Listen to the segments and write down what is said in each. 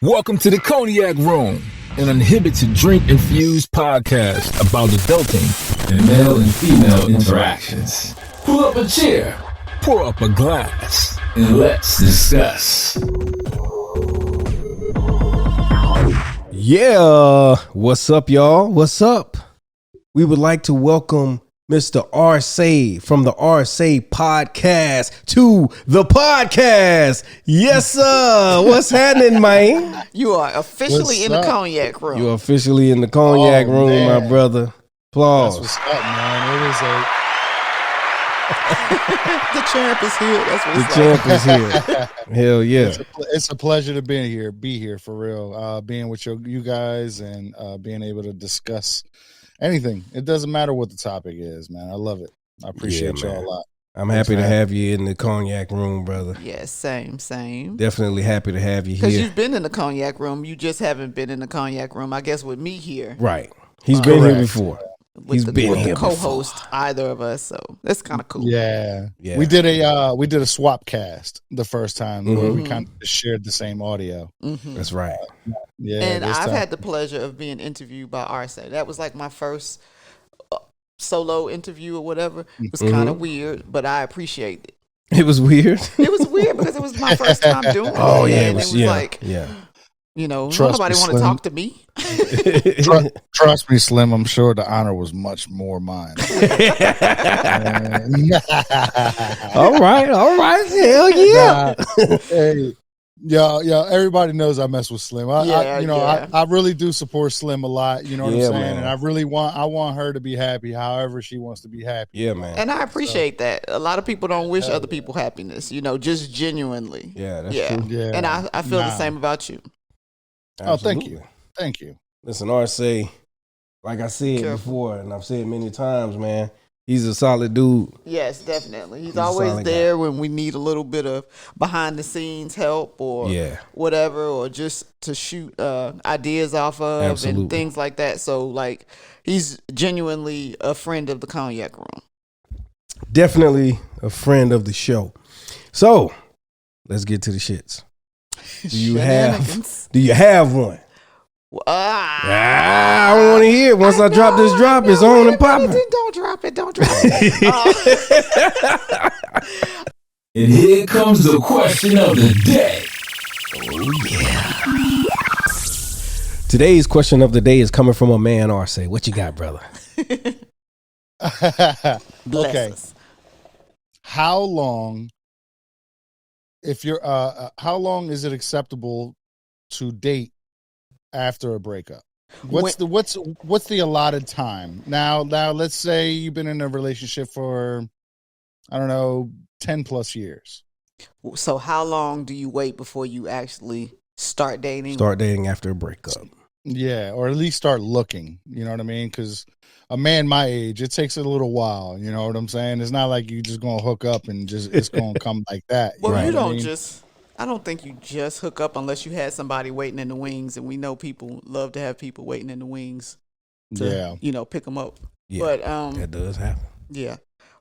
Welcome to the Cognac Room, an uninhibited drink-infused podcast about adulting and male and female interactions. Pull up a chair, pour up a glass, and let's discuss. Yeah, what's up, y'all? What's up? We would like to welcome Mr. R-Say from the R-Say podcast to the podcast. Yes, sir. What's happening, man? You are officially in the cognac room. You're officially in the cognac room, man. My brother. Applause. That's what's up, man. It is The champ is here. That's what The it's champ is here. Hell yeah. it's a pleasure to be here for real. Being with you guys and being able to discuss anything. It doesn't matter what the topic is, man. I love it. I appreciate y'all a lot. I'm happy to have you in the cognac room, brother. Yes, same. Definitely happy to have you Because here. you've been in the cognac room. You just haven't been in the cognac room, I guess, with me here. Right. He's been here before. With the co-host, either of us. So that's kind of cool. Yeah. We did a swap cast the first time where we kind of shared the same audio. Mm-hmm. That's right. Yeah. And I've had the pleasure of being interviewed by R-Say. That was like my first solo interview or whatever. It was kind of weird, but I appreciate it. It was weird. It was weird because it was my first time doing it. Oh yeah, and it was like, you know, nobody want to talk to me. Trust me, Slim. I'm sure the honor was much more mine. All right. Hell yeah. Hey, yeah. Everybody knows I mess with Slim. I really do support Slim a lot. You know what I'm saying? Man. And I want her to be happy, however she wants to be happy. Yeah, man. And I appreciate that. A lot of people don't wish other people happiness. You know, just genuinely. Yeah, that's true. Yeah. And I feel the same about you. Absolutely. Thank you. Listen, R-Say, like I said before, and I've said many times, man, he's a solid dude. Yes, definitely. He's always there when we need a little bit of behind the scenes help or whatever, or just to shoot ideas off of and things like that. So, like, he's genuinely a friend of the cognac room. Definitely a friend of the show. So, let's get to the shits. Do you have one? I don't want to hear it. Once I drop this drop, it's on and popping. Don't drop it. And here comes the question of the day. Oh, yeah. Today's question of the day is coming from a man, R-Say. What you got, brother? Okay. How long is it acceptable to date after a breakup? What's the allotted time? Now let's say you've been in a relationship for, I don't know, 10 plus years. So how long do you wait before you actually start dating? Start dating after a breakup. Yeah, or at least start looking. You know what I mean? Because a man my age, it takes a little while. You know what I'm saying? It's not like you just gonna hook up and it's gonna come like that. Well, I don't think you just hook up unless you had somebody waiting in the wings, and we know people love to have people waiting in the wings to, pick them up. Yeah, but that does happen. Yeah,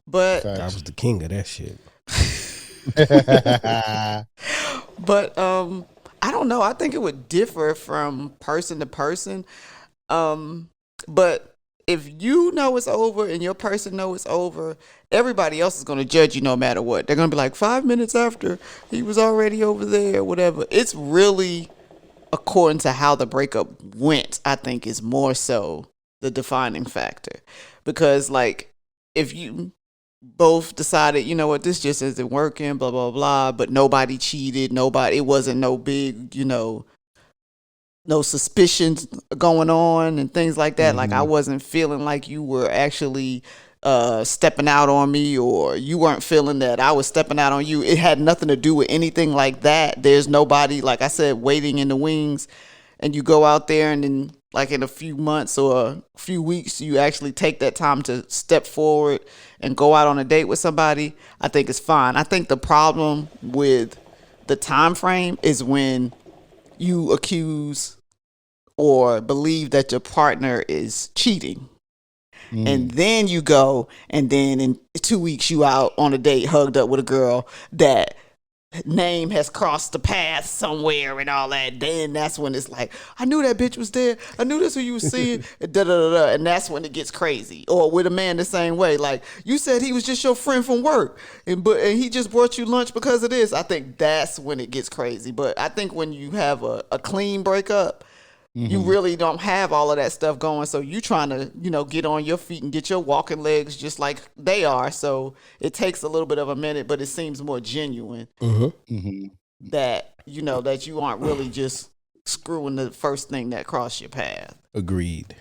but I was the king of that shit. But I don't know. I think it would differ from person to person. But if you know it's over and your person know it's over, everybody else is going to judge you no matter what. They're going to be like, 5 minutes after, he was already over there, whatever. It's really according to how the breakup went, I think, is more so the defining factor. Because, like, if you both decided, you know what, this just isn't working, blah, blah, blah, but nobody cheated, it wasn't no big, no suspicions going on and things like that. Mm-hmm. Like, I wasn't feeling like you were actually stepping out on me, or you weren't feeling that I was stepping out on you. It had nothing to do with anything like that. There's nobody, like I said, waiting in the wings, and you go out there and then, like, in a few months or a few weeks, you actually take that time to step forward and go out on a date with somebody. I think it's fine. I think the problem with the time frame is when you accuse or believe that your partner is cheating. And then you go, and then in 2 weeks you out on a date, hugged up with a girl that name has crossed the path somewhere and all that, then that's when it's like, I knew that bitch was there. I knew that's who you was seeing. And da da da da. And that's when it gets crazy. Or with a man the same way. Like, you said he was just your friend from work, and he just brought you lunch because of this. I think that's when it gets crazy. But I think when you have a clean breakup, you really don't have all of that stuff going. So you trying to, get on your feet and get your walking legs just like they are. So it takes a little bit of a minute, but it seems more genuine that, that you aren't really just screwing the first thing that crossed your path. Agreed.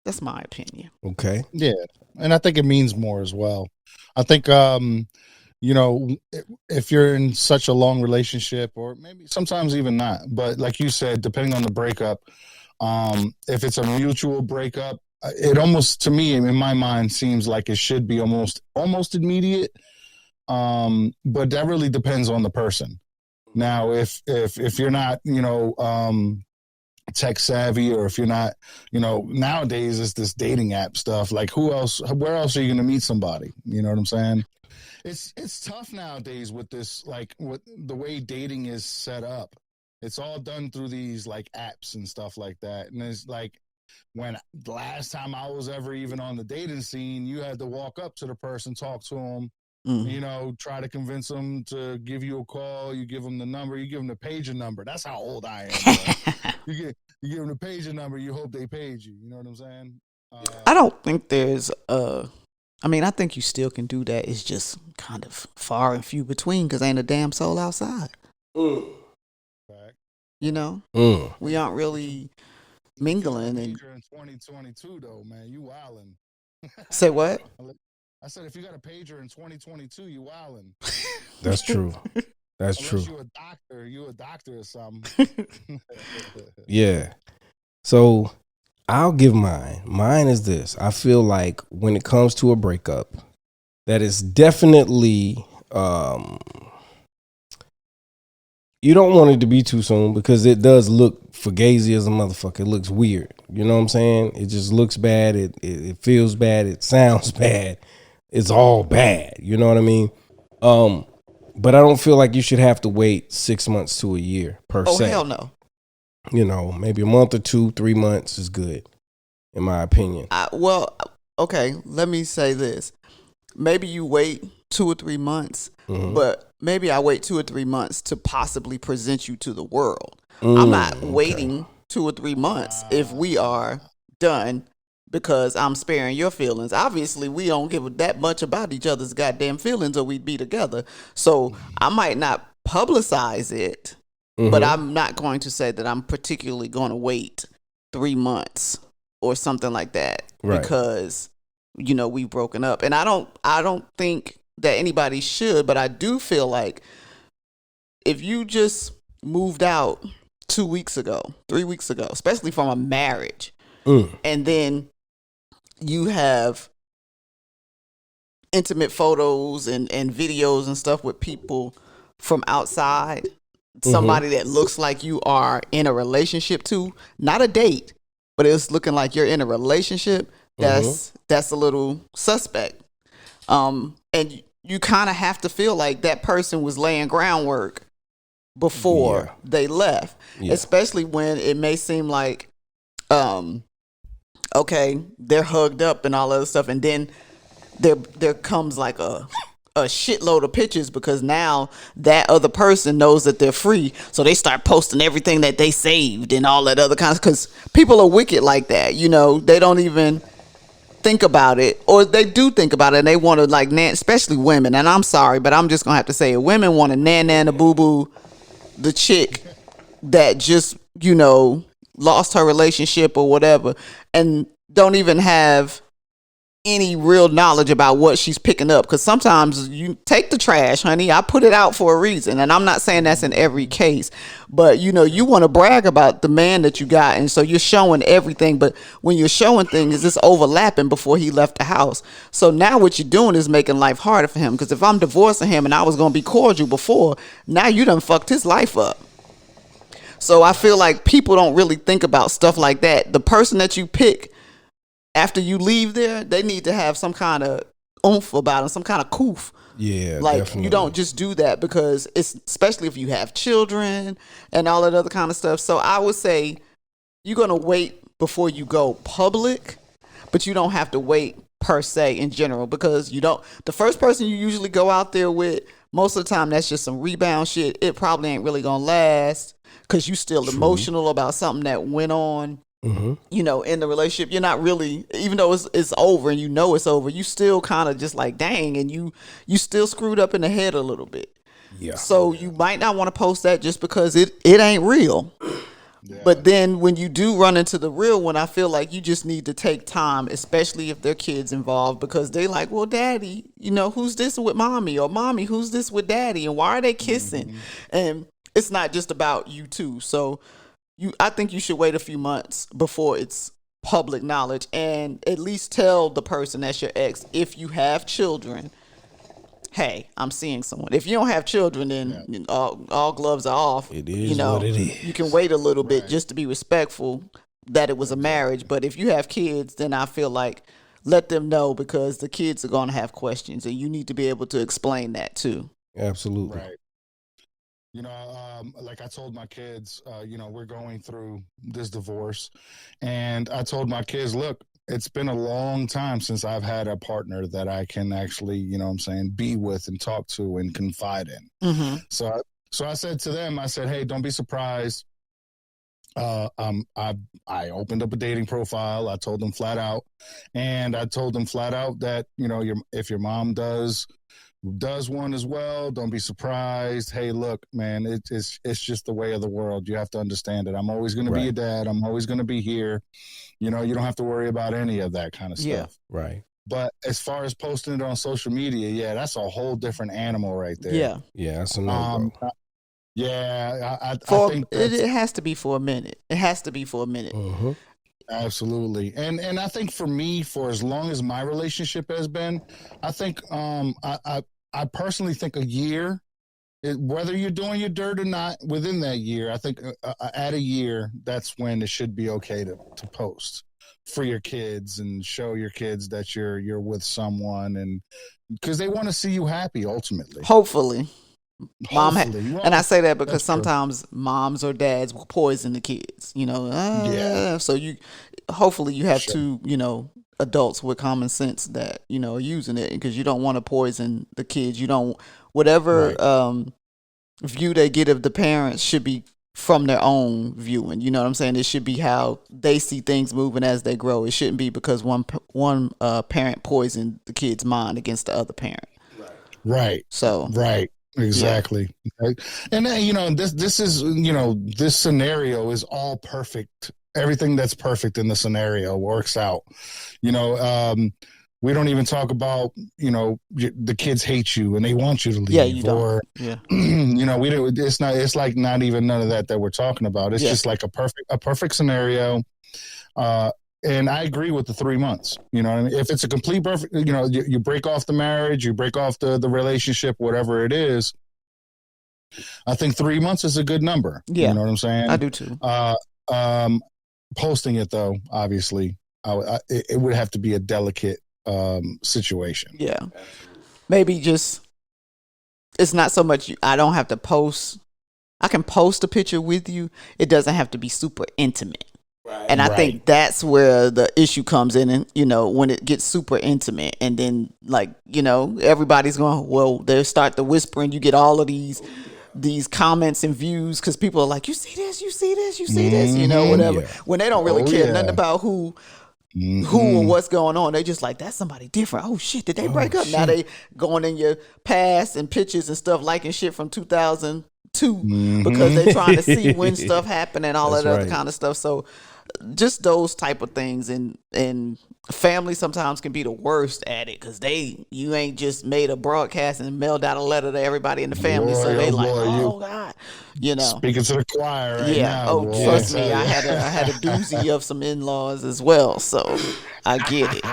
That's my opinion. Okay. Yeah. And I think it means more as well. I think, if you're in such a long relationship, or maybe sometimes even not, but like you said, depending on the breakup, if it's a mutual breakup, it almost, to me, in my mind, seems like it should be almost immediate. But that really depends on the person. Now, if you're not, tech savvy, or if you're not, nowadays it's this dating app stuff. Like, where else are you going to meet somebody? You know what I'm saying? It's tough nowadays with this, like, with the way dating is set up. It's all done through these like apps and stuff like that. And it's like, when the last time I was ever even on the dating scene, you had to walk up to the person, talk to them, try to convince them to give you a call. You give them the number, you give them the pager number. That's how old I am. you give them the pager number, you hope they paid you. You know what I'm saying? I don't think there's I think you still can do that. It's just kind of far and few between because ain't a damn soul outside. Fact. We aren't really mingling. And in 2022, though, man, you wildin'. Say what? I said, if you got a pager in 2022, you wildin'. That's true. That's Unless true. you a doctor or something. Yeah. So I'll give mine. Mine is this. I feel like when it comes to a breakup, that is definitely you don't want it to be too soon, because it does look fugazi as a motherfucker. It looks weird. You know what I'm saying? It just looks bad. It feels bad. It sounds bad. It's all bad. You know what I mean? But I don't feel like you should have to wait 6 months to a year per se. Oh, hell no. Maybe a month or 2-3 months is good, in my opinion. Okay, let me say this. Maybe you wait 2 or 3 months, but maybe I wait 2 or 3 months to possibly present you to the world. I'm not waiting 2 or 3 months if we are done because I'm sparing your feelings. Obviously, we don't give that much about each other's goddamn feelings or we'd be together. So I might not publicize it, but I'm not going to say that I'm particularly going to wait 3 months or something like that because, we've broken up. And I don't think that anybody should, but I do feel like if you just moved out 2 weeks ago, 3 weeks ago, especially from a marriage, and then you have intimate photos and videos and stuff with people from outside, somebody that looks like you are in a relationship to, not a date, but it's looking like you're in a relationship, that's a little suspect. And you kind of have to feel like that person was laying groundwork before they left, especially when it may seem like, okay, they're hugged up and all other stuff, and then there comes like a shitload of pictures because now that other person knows that they're free, so they start posting everything that they saved and all that other kinds, because people are wicked like that. They don't even think about it, or they do think about it and they want to, like, especially women, and I'm sorry, but I'm just gonna have to say it, women want to nana boo boo the chick that just lost her relationship or whatever, and don't even have any real knowledge about what she's picking up. Because sometimes you take the trash, honey. I put it out for a reason, and I'm not saying that's in every case, but you want to brag about the man that you got, and so you're showing everything. But when you're showing things, it's overlapping before he left the house. So now what you're doing is making life harder for him. Because if I'm divorcing him and I was gonna be cordial before, now you done fucked his life up. So I feel like people don't really think about stuff like that. The person that you pick after you leave there, they need to have some kind of oomph about them, some kind of coof Yeah, Like definitely. you don't just do that because it's especially if you have children and all that other kind of stuff. So I would say you're gonna wait before you go public, but you don't have to wait per se in general because you don't. The first person you usually go out there with, most of the time that's just some rebound shit. It probably ain't really gonna last because you still emotional about something that went on. You know, in the relationship, you're not really, even though it's over and you know it's over, you still kind of just like, dang, and you still screwed up in the head a little bit. Yeah. So you might not want to post that just because it ain't real. But then when you do run into the real one, I feel like you just need to take time, especially if there are kids involved, because they like, well, daddy, you know, who's this with mommy? Or mommy, who's this with daddy? And why are they kissing? And it's not just about you two. So I think you should wait a few months before it's public knowledge and at least tell the person that's your ex, if you have children, hey, I'm seeing someone. If you don't have children, then all gloves are off. It is what it is. You can wait a little bit just to be respectful that it was a marriage. But if you have kids, then I feel like let them know because the kids are going to have questions and you need to be able to explain that too. Absolutely. Right. You know, like I told my kids, you know, we're going through this divorce. And I told my kids, look, it's been a long time since I've had a partner that I can actually, you know what I'm saying, be with and talk to and confide in. So I said to them, I said, hey, don't be surprised. I opened up a dating profile. I told them flat out. And I told them flat out that, you know, if your mom does one as well, don't be surprised. Hey, look, man, it's just the way of the world. You have to understand it. I'm always going to be a dad. I'm always going to be here. You know, you don't have to worry about any of that kind of stuff. Right. But as far as posting it on social media, that's a whole different animal right there. Yeah, that's a no, bro. I think it has to be for a minute. It has to be for a minute. Absolutely. And I think for me, for as long as my relationship has been, I think I personally think a year, whether you're doing your dirt or not, within that year, I think at a year, that's when it should be okay to post for your kids and show your kids that you're with someone, and because they want to see you happy ultimately. Hopefully. And I say that because That's true. sometimes moms or dads will poison the kids, you know. So hopefully you have two, you know, adults with common sense that, you know, are using it because you don't want to poison the kids. You don't, whatever view they get of the parents should be from their own viewing. You know what I'm saying? It should be how they see things moving as they grow. It shouldn't be because one parent poisoned the kid's mind against the other parent. Right. So. Right. Exactly. Yeah. And then, you know, this is, you know, this scenario is all perfect. Everything that's perfect in the scenario works out. You know, we don't even talk about, you know, the kids hate you and they want you to leave. Yeah, you don't. You know, we don't. It's like not even none of that we're talking about. It's just like a perfect scenario. And I agree with the 3 months. You know what I mean? If it's a complete perfect, you know, you break off the marriage, you break off the relationship, whatever it is, I think 3 months is a good number. Yeah. You know what I'm saying? I do too. Posting it, though, obviously, it would have to be a delicate situation. Yeah. Maybe just, it's not so much, I don't have to post. I can post a picture with you. It doesn't have to be super intimate. And I think that's where the issue comes in, and you know, when it gets super intimate, and then like, you know, everybody's going, well, they start the whispering. You get all of these comments and views because people are like, you see this, you see this, you see this, you know, whatever. Yeah. When they don't really care nothing about who or what's going on. They just like, that's somebody different. Oh shit, did they break up? Shit. Now they going in your past and pictures and stuff, liking shit from 2002 because they're trying to see when stuff happened and all that other kind of stuff. So just those type of things, and family sometimes can be the worst at it because you ain't just made a broadcast and mailed out a letter to everybody in the family, so they God, you know, speaking to the choir right now. Trust me, I had a doozy of some in-laws as well, so I get it.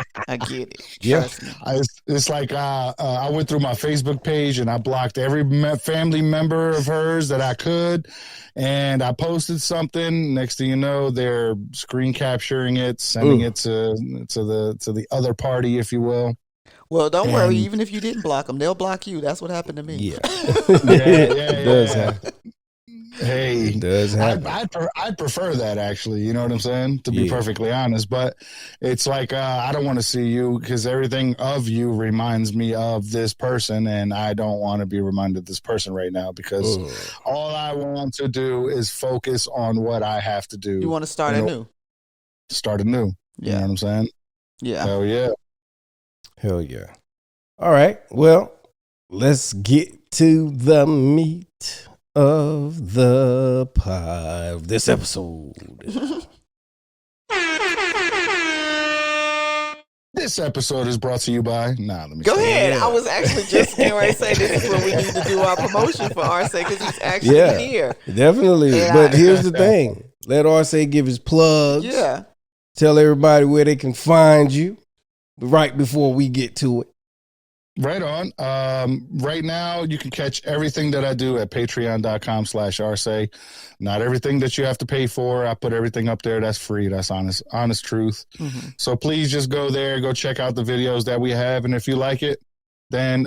Trust me. It's like I went through my Facebook page and I blocked every family member of hers that I could. And I posted something. Next thing you know, they're screen capturing it, sending it to the other party, if you will. Well, don't worry. Even if you didn't block them, they'll block you. That's what happened to me. Yeah. It does happen. Hey, It does happen. I'd prefer that, actually. You know what I'm saying? To be perfectly honest, but it's like I don't want to see you because everything of you reminds me of this person, and I don't want to be reminded of this person right now because all I want to do is focus on what I have to do. You want to start anew? Start anew. Yeah. You know what I'm saying? Yeah. Hell yeah. Hell yeah. All right. Well, let's get to the meat of the pie of this episode. This episode is brought to you by. Let me go ahead. Yeah. I was actually just getting ready to say this is when we need to do our promotion for R-Say because he's actually here. Definitely. Yeah. But here's the thing. Let R-Say give his plugs. Yeah. Tell everybody where they can find you right before we get to it. Right on. Right now, you can catch everything that I do at patreon.com/R-Say. Not everything that you have to pay for. I put everything up there. That's free. That's honest truth. Mm-hmm. So please just go there, go check out the videos that we have. And if you like it, then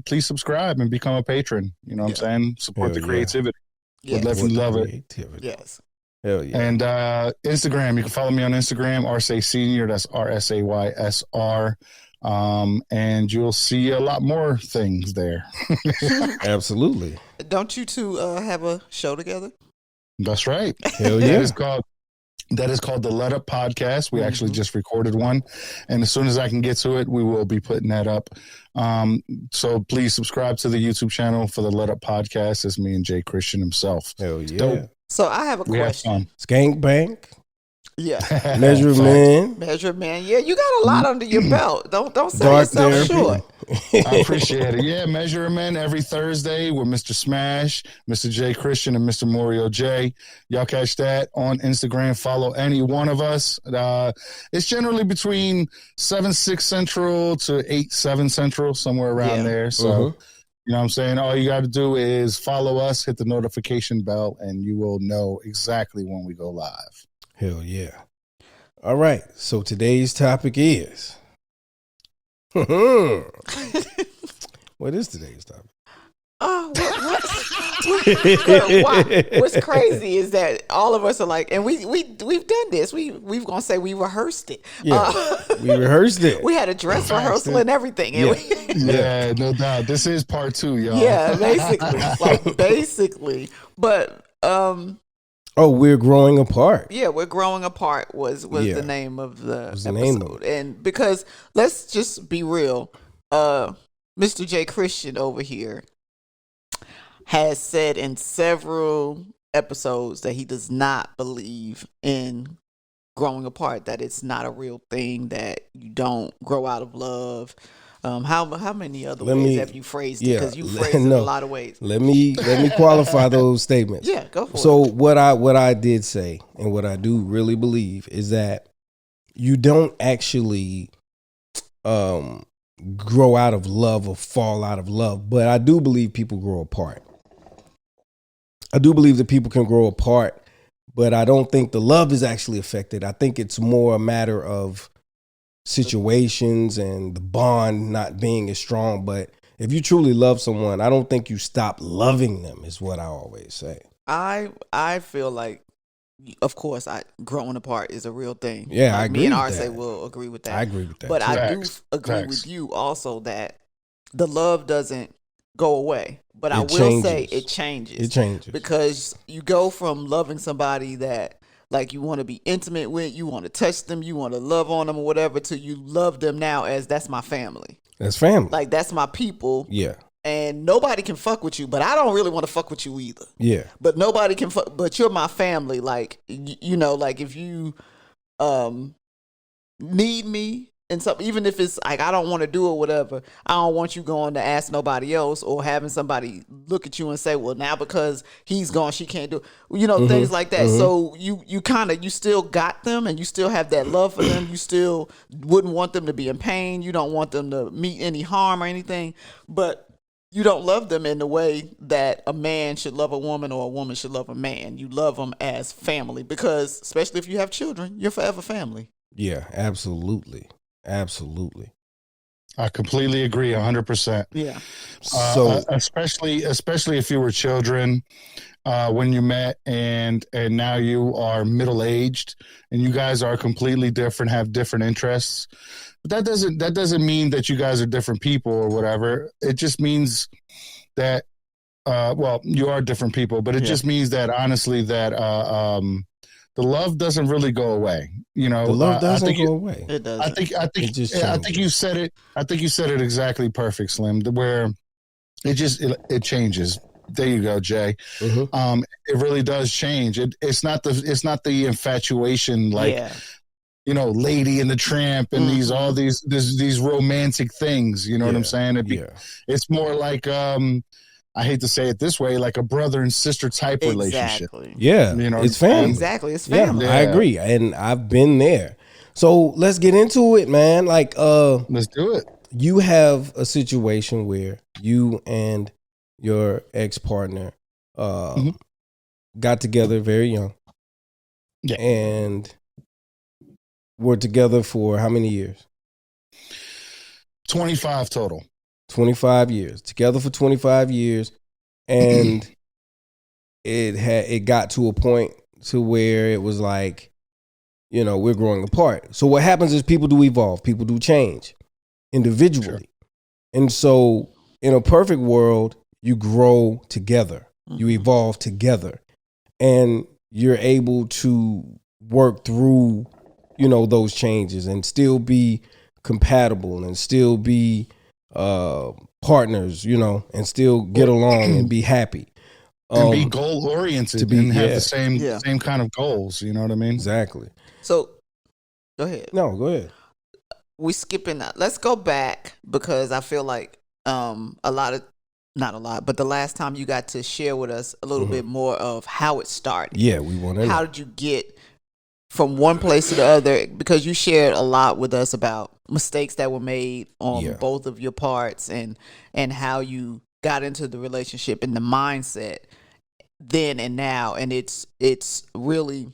please subscribe and become a patron. You know what I'm saying? Support the creativity. Yes. We'd definitely love it. Yes. Hell yeah. And Instagram, you can follow me on Instagram, R-Say Senior. That's RSAYSR. And you'll see a lot more things there. Absolutely. Don't you two have a show together? That's right. Hell yeah. That is called the Let Up Podcast. We actually just recorded one, and as soon as I can get to it, we will be putting that up. So please subscribe to the YouTube channel for the Let Up Podcast. It's me and Jay Christian himself. Hell yeah. Dope. So I have a question. Skank Bank. Yeah. Measurement. Yeah, you got a lot under your belt. Don't sell Dark yourself therapy. short. I appreciate it. Yeah, Measurement every Thursday with Mr. Smash, Mr. J Christian, and Mr. Morio J. Y'all catch that on Instagram. Follow any one of us. It's generally between 7-6 Central to 8-7 Central, somewhere around there. So, you know what I'm saying? All you got to do is follow us, hit the notification bell, and you will know exactly when we go live. Hell yeah. All right. So today's topic is. What is today's topic? What's crazy is that all of us are like, and we've done this. We've gonna say we rehearsed it. Yeah, we rehearsed it. We had a dress rehearsal and everything. Yeah, no doubt. This is part 2, y'all. Yeah, basically. But we're growing apart. Yeah, we're growing apart was the name of the episode. And because let's just be real, Mr. J Christian over here has said in several episodes that he does not believe in growing apart, that it's not a real thing, that you don't grow out of love. How many other ways have you phrased it? Because you phrased it in a lot of ways. Let me qualify those statements. Yeah, go for it. So what I did say and what I do really believe is that you don't actually grow out of love or fall out of love, but I do believe people grow apart. I do believe that people can grow apart, but I don't think the love is actually affected. I think it's more a matter of situations and the bond not being as strong. But if you truly love someone, I don't think you stop loving them, is what I always say. I feel like, of course, growing apart is a real thing. Yeah, I agree. Me and with R-Say that. will agree with that. I agree with that. But I do agree Facts. with you also that the love doesn't go away. But I will say it changes. It changes. Because you go from loving somebody that like you want to be intimate with, you want to touch them, you want to love on them or whatever, to you love them now as that's my family. That's family. Like that's my people. Yeah. And nobody can fuck with you, but I don't really want to fuck with you either. Yeah. But nobody can fuck, but you're my family. Like, you know, like if you need me and something, even if it's like I don't want to do it, whatever, I don't want you going to ask nobody else or having somebody look at you and say, well, now because he's gone, she can't do it. You know, things like that. So you kind of, you still got them and you still have that love for them. You still wouldn't want them to be in pain. You don't want them to meet any harm or anything, but you don't love them in the way that a man should love a woman or a woman should love a man. You love them as family because, especially if you have children, you're forever family. Yeah, absolutely. Absolutely. I completely agree 100%. Yeah. So Especially if you were children when you met, and now you are middle aged, and you guys are completely different, have different interests. But that doesn't mean that you guys are different people or whatever. It just means that well, you are different people, but it just means that honestly that the love doesn't really go away. You know, the love I doesn't think go away. It doesn't. I think you said it. I think you said it exactly perfect, Slim. Where it changes. There you go, Jay. Mm-hmm. It really does change. It's not the infatuation like you know, Lady and the Tramp and all these romantic things. You know what I'm saying? It's more like I hate to say it this way, like a brother and sister type relationship. Yeah, you know, it's family. Exactly, it's family. Yeah, I agree, and I've been there. So let's get into it, man. Like, let's do it. You have a situation where you and your ex-partner got together very young, and were together for how many years? 25 total. 25 years. Together for 25 years, and it got to a point to where it was like, you know, we're growing apart. So what happens is people do evolve, people do change individually. Sure. And so in a perfect world, you grow together, you evolve together, and you're able to work through, you know, those changes and still be compatible and still be partners, you know, and still get along and be happy. And be goal oriented and have the same kind of goals. You know what I mean? Exactly. So go ahead. No, go ahead. We skipping that. Let's go back because I feel like not a lot, but the last time you got to share with us a little bit more of how it started. Yeah, we want to know. How did you get from one place to the other? Because you shared a lot with us about mistakes that were made on both of your parts and how you got into the relationship and the mindset then and now. And it's really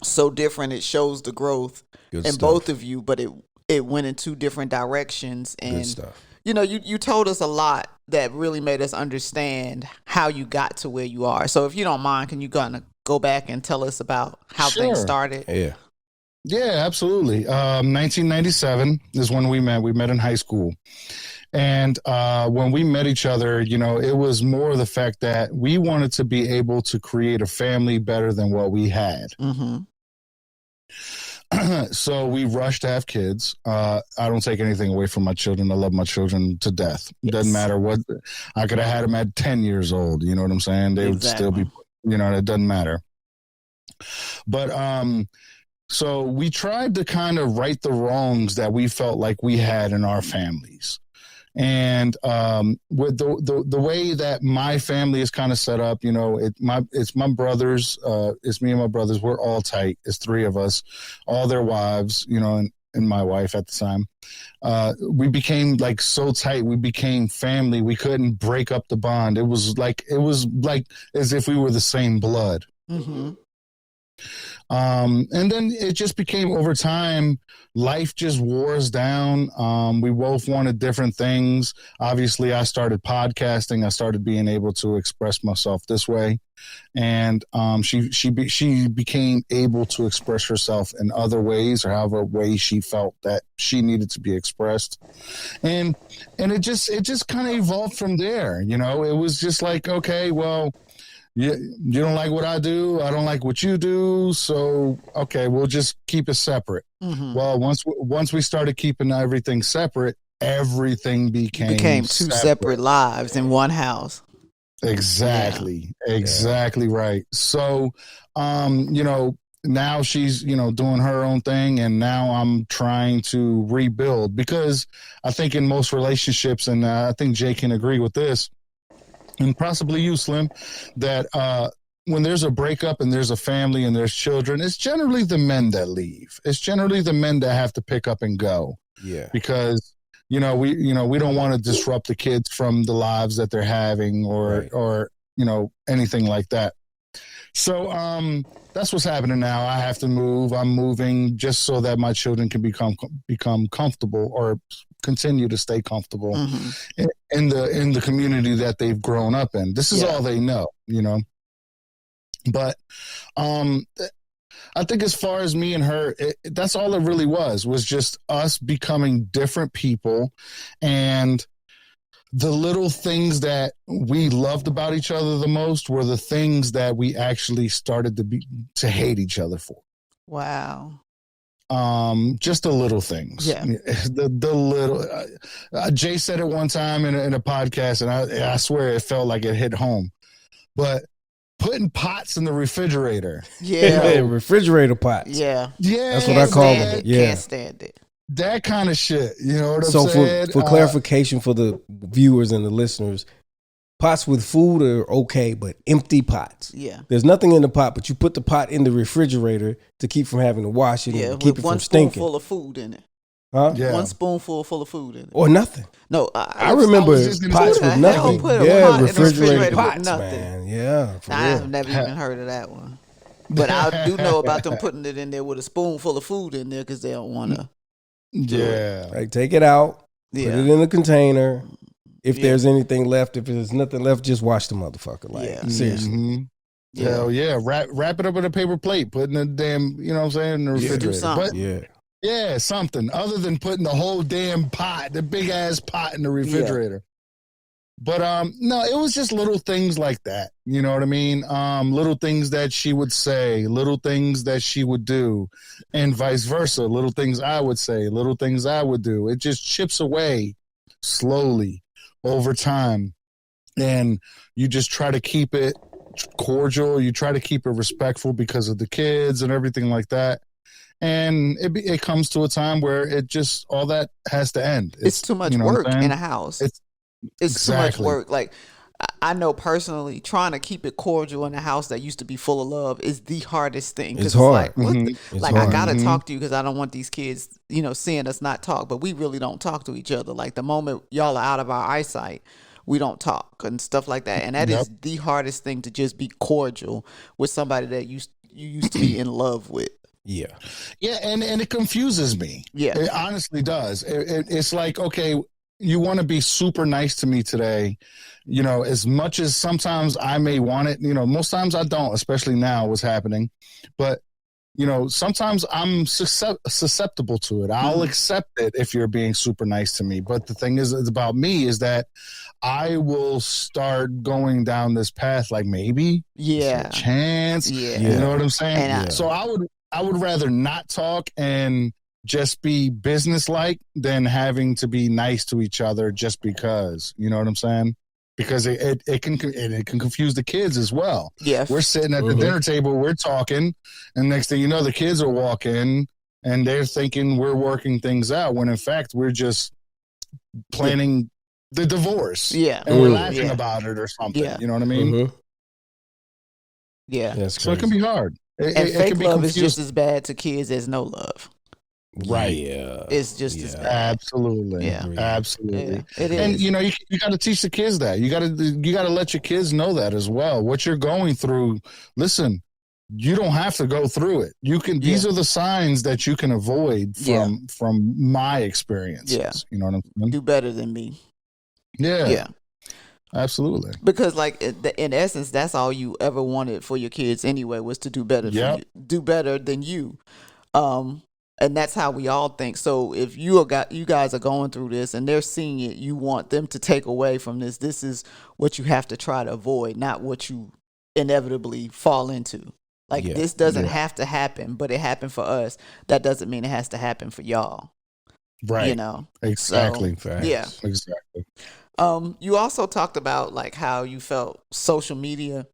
so different. It shows the growth in both of you, but it went in two different directions. And good stuff. You know, you told us a lot that really made us understand how you got to where you are. So if you don't mind, can you kind of go back and tell us about how things started? Yeah, absolutely. 1997 is when we met. We met in high school. And when we met each other, you know, it was more the fact that we wanted to be able to create a family better than what we had. So we rushed to have kids. I don't take anything away from my children. I love my children to death. It doesn't matter what. I could have had them at 10 years old. You know what I'm saying? They would still be, you know, it doesn't matter. But so we tried to kind of right the wrongs that we felt like we had in our families. And with the way that my family is kind of set up, you know, it's my brothers, it's me and my brothers. We're all tight. It's three of us, all their wives, you know, and my wife at the time. We became like so tight. We became family. We couldn't break up the bond. It was like as if we were the same blood. And then it just became over time, life just wore us down. We both wanted different things. Obviously, I started podcasting. I started being able to express myself this way. And she became able to express herself in other ways, or however way she felt that she needed to be expressed. And it just kind of evolved from there. You know, it was just like, okay, well, you don't like what I do. I don't like what you do. So, okay, we'll just keep it separate. Well, once we started keeping everything separate, everything became two separate lives in one house. Exactly. Exactly right. So, you know, now she's, you know, doing her own thing, and now I'm trying to rebuild, because I think in most relationships, and I think Jay can agree with this, and possibly you, Slim, that when there's a breakup and there's a family and there's children, it's generally the men that leave. It's generally the men that have to pick up and go. Yeah. Because, we don't want to disrupt the kids from the lives that they're having or anything like that. So that's what's happening now. I have to move. I'm moving just so that my children can become comfortable or continue to stay comfortable in the community that they've grown up in. This is all they know, you know. But I think as far as me and her, that's all it really was just us becoming different people, and the little things that we loved about each other the most were the things that we actually started to hate each other for. Wow. Just the little things. Yeah. The little. Jay said it one time in a podcast, and I swear it felt like it hit home. But putting pots in the refrigerator. Yeah. Refrigerator pots. Yeah. Yeah. That's what I call them. Yeah. Can't stand it. That kind of shit. You know what I'm So saying? for clarification for the viewers and the listeners, pots with food are okay, but empty pots. Yeah. There's nothing in the pot, but you put the pot in the refrigerator to keep from having to wash it and keep it from stinking. One spoonful of food in it. Huh? Yeah. One spoonful full of food in it. Or nothing. No, I remember pots with nothing. Put a Yeah, pot in the refrigerated refrigerator with pots, nothing. man. Yeah, for real. I've never even heard of that one. But I do know about them putting it in there with a spoonful of food in there because they don't want to. Yeah. Like, take it out, put it in a container. If there's anything left, if there's nothing left, just wash the motherfucker. Like, seriously. Mm-hmm. Hell yeah. Wrap it up in a paper plate, put in a damn, you know what I'm saying, in the refrigerator. But, yeah, something other than putting the whole damn pot, the big ass pot in the refrigerator. But no, it was just little things like that. You know what I mean? Little things that she would say, little things that she would do, and vice versa. Little things I would say, little things I would do. It just chips away slowly over time. And you just try to keep it cordial. You try to keep it respectful because of the kids and everything like that. And it comes to a time where it just, all that has to end. It's too much work in a house. It's too much work. Like, I know personally, trying to keep it cordial in a house that used to be full of love is the hardest thing. It's hard. I gotta talk to you because I don't want these kids, seeing us not talk. But we really don't talk to each other. Like, the moment y'all are out of our eyesight, we don't talk and stuff like that. And that is the hardest thing, to just be cordial with somebody that you used to be in love with. Yeah. Yeah, and it confuses me. Yeah. It honestly does. It's like, okay, you want to be super nice to me today, as much as sometimes I may want it, most times I don't, especially now what's happening. But, sometimes I'm susceptible to it. I'll accept it if you're being super nice to me. But the thing is about me is that I will start going down this path like maybe a chance. Yeah. You know what I'm saying? So I would rather not talk and just be businesslike than having to be nice to each other just because. You know what I'm saying? Because it can confuse the kids as well. Yeah, we're sitting at the dinner table, we're talking, and next thing you know, the kids are walking and they're thinking we're working things out when in fact we're just planning the divorce. Yeah, and we're laughing about it or something. Yeah. You know what I mean? Yeah, so it can be hard. Fake love is just as bad to kids as no love. Right. Yeah. It's just as bad. Absolutely. Yeah. Absolutely. Yeah, it is. And you got to teach the kids that. You got to let your kids know that as well. What you're going through, listen, you don't have to go through it. You can these are the signs that you can avoid from my experiences. Yeah. You know what I'm saying? Do better than me. Yeah. Yeah. Absolutely. Because, like, in essence, that's all you ever wanted for your kids anyway, was to do better for you, do better than you. And that's how we all think. So if you guys are going through this and they're seeing it, you want them to take away from this. This is what you have to try to avoid, not what you inevitably fall into. Like, this doesn't have to happen, but it happened for us. That doesn't mean it has to happen for y'all. Right. Exactly. So, yeah. Exactly. You also talked about, like, how you felt social media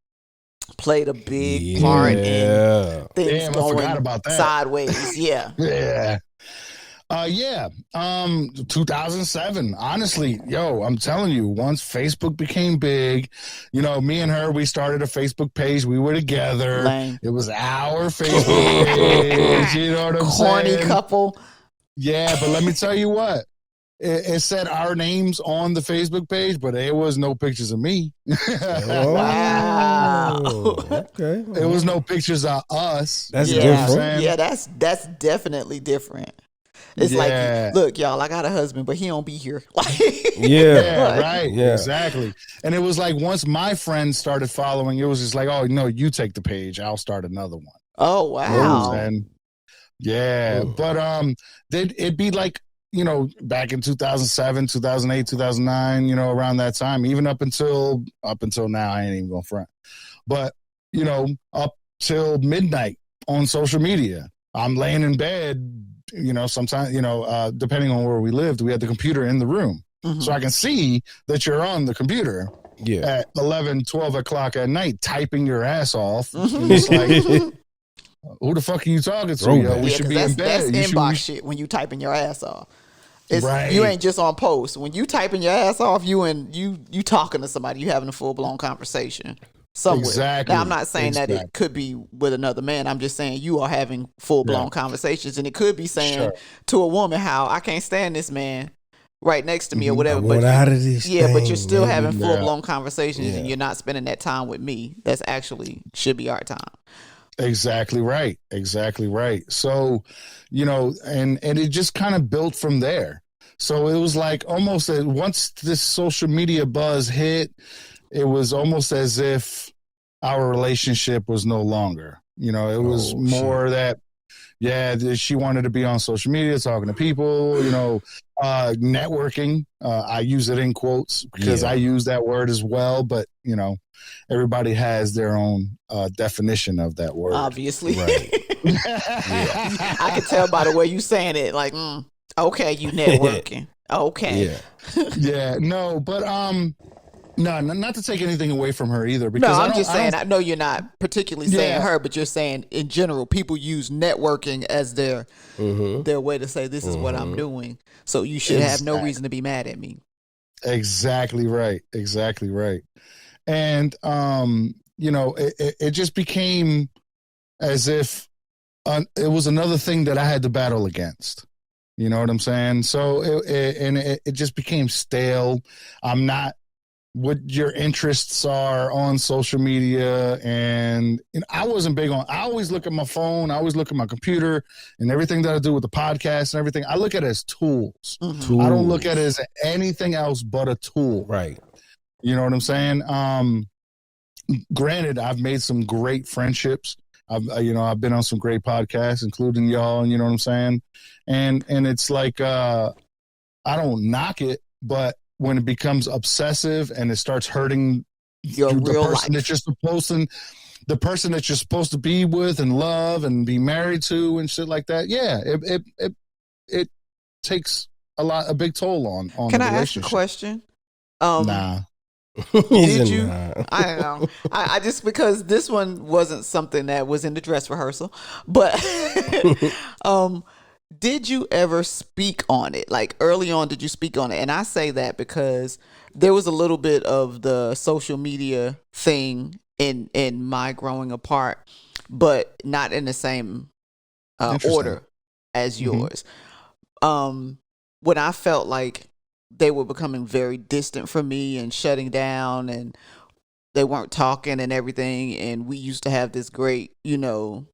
played a big part in things going sideways. Yeah. Yeah. 2007. Honestly, I'm telling you, once Facebook became big, me and her, we started a Facebook page. We were together. Lame. It was our Facebook page. You know what I'm saying? Corny couple. Yeah, but let me tell you what. It said our names on the Facebook page, but there was no pictures of me. Wow. Okay. There was no pictures of us. That's different. Yeah, that's definitely different. It's Yeah. like, look, y'all, I got a husband, but he don't be here. Like, Yeah, right. Yeah. Exactly. And it was like once my friends started following, it was just like, oh no, you take the page, I'll start another one. oh wow. And yeah, but it'd be like, you know, back in 2007, 2008, 2009, you know, around that time, even up until now, I ain't even going front. But, you know, up till midnight on social media, I'm laying in bed, you know, sometimes, you know, depending on where we lived, we had the computer in the room. So I can see that you're on the computer at 11, 12 o'clock at night, typing your ass off. And it's like, who the fuck are you talking to? Yo? We should be in bed. That's inbox shit when you typing your ass off. It's, right. You ain't just on post. When you typing your ass off, you talking to somebody. You having a full blown conversation somewhere. Exactly. Now I'm not saying that it could be with another man. I'm just saying you are having full blown conversations, and it could be saying to a woman how I can't stand this man right next to me or whatever. But out of this but you're still having full blown conversations, and you're not spending that time with me. That's actually should be our time. Exactly right. Exactly right. So, you know, and it just kind of built from there. So it was like almost once this social media buzz hit, it was almost as if our relationship was no longer, you know, it was more that, she wanted to be on social media, talking to people, you know, networking. I use it in quotes because I use that word as well. But, you know, everybody has their own definition of that word. Obviously. Right. I can tell by the way you saying it. Like, okay, you networking. Okay. Yeah. No, but no, not to take anything away from her either. Because no, I'm just saying. I know you're not particularly saying her, but you're saying in general, people use networking as their way to say this is what I'm doing. So you should have no reason to be mad at me. Exactly right. Exactly right. And you know, it just became as if it was another thing that I had to battle against. You know what I'm saying? So it just became stale. I'm not what your interests are on social media, and you know, I wasn't big on. I always look at my phone. I always look at my computer and everything that I do with the podcast and everything. I look at it as tools. I don't look at it as anything else but a tool. Right. You know what I'm saying? Granted, I've made some great friendships. I've been on some great podcasts, including y'all. You know what I'm saying? And it's like I don't knock it, but when it becomes obsessive and it starts hurting your real person life, that you're the person that you're supposed to be with and love and be married to and shit like that. Yeah, it takes a big toll on. Can the I ask relationship. a question? Nah. Did you? I don't know. I just because this one wasn't something that was in the dress rehearsal, but did you ever speak on it? Like early on, did you speak on it? And I say that because there was a little bit of the social media thing in my growing apart, but not in the same order as yours. When I felt like they were becoming very distant from me and shutting down, and they weren't talking and everything, and we used to have this great, you know,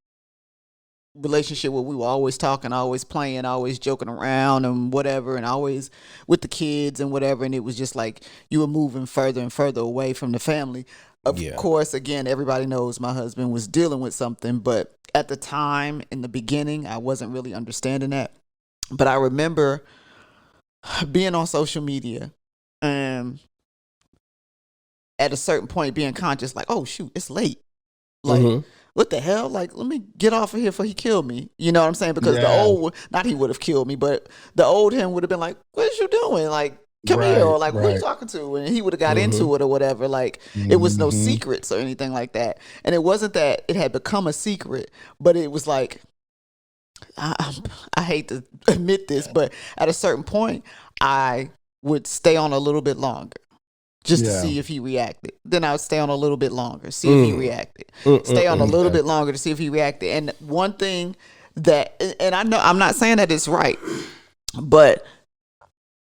relationship where we were always talking, always playing, always joking around and whatever, and always with the kids and whatever, and it was just like you were moving further and further away from the family. Of course, again, everybody knows my husband was dealing with something, but at the time, in the beginning, I wasn't really understanding that. But I remember being on social media and at a certain point being conscious, like, oh shoot, it's late. Like, what the hell? Like, let me get off of here before he killed me. You know what I'm saying? Because the old, not he would have killed me, but the old him would have been like, what is you doing? Like, come here. Or like, who are you talking to? And he would have got into it or whatever. Like, it was no secrets or anything like that. And it wasn't that it had become a secret, but it was like, I hate to admit this, but at a certain point, I would stay on a little bit longer just to see if he reacted. Then I would stay on a little bit longer, see if he reacted. Stay on a little bit longer to see if he reacted. And one thing that, and I know I'm not saying that it's right, but